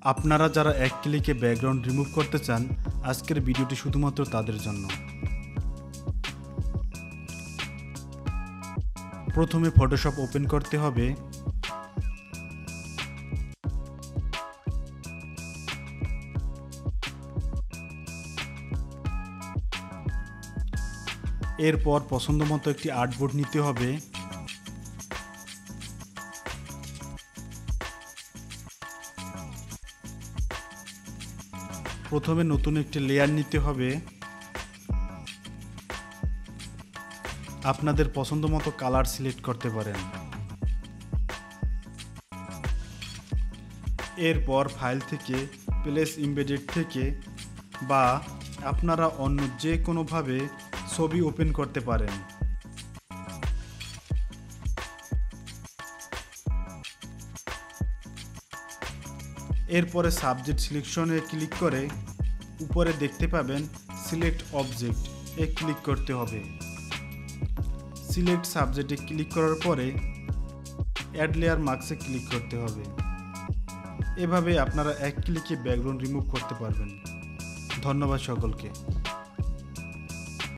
আপনারা যারা এক ক্লিকে ব্যাকগ্রাউন্ড রিমুভ করতে চান, আজকের ভিডিওটি শুধুমাত্র তাদের জন্য। প্রথমে ফটোশপ ওপেন করতে হবে। এরপর পছন্দমতো একটি আর্টবোর্ড নিতে হবে। প্রথমে নতুন একটি লেয়ার নিতে হবে। আপনাদের পছন্দমতো কালার সিলেক্ট করতে পারেন। এরপর ফাইল থেকে প্লেস এমবেডেড থেকে বা আপনারা অন্য যে কোনোভাবে ছবি ওপেন করতে পারেন। এরপরে সাবজেক্ট সিলেকশনে ক্লিক করে উপরে দেখতে পাবেন সিলেক্ট অবজেক্ট এ ক্লিক করতে হবে। সিলেক্ট সাবজেক্টে ক্লিক করার পরে অ্যাড লেয়ার মার্কসে ক্লিক করতে হবে। এভাবে আপনারা এক ক্লিকে ব্যাকগ্রাউন্ড রিমুভ করতে পারবেন। ধন্যবাদ সকলকে।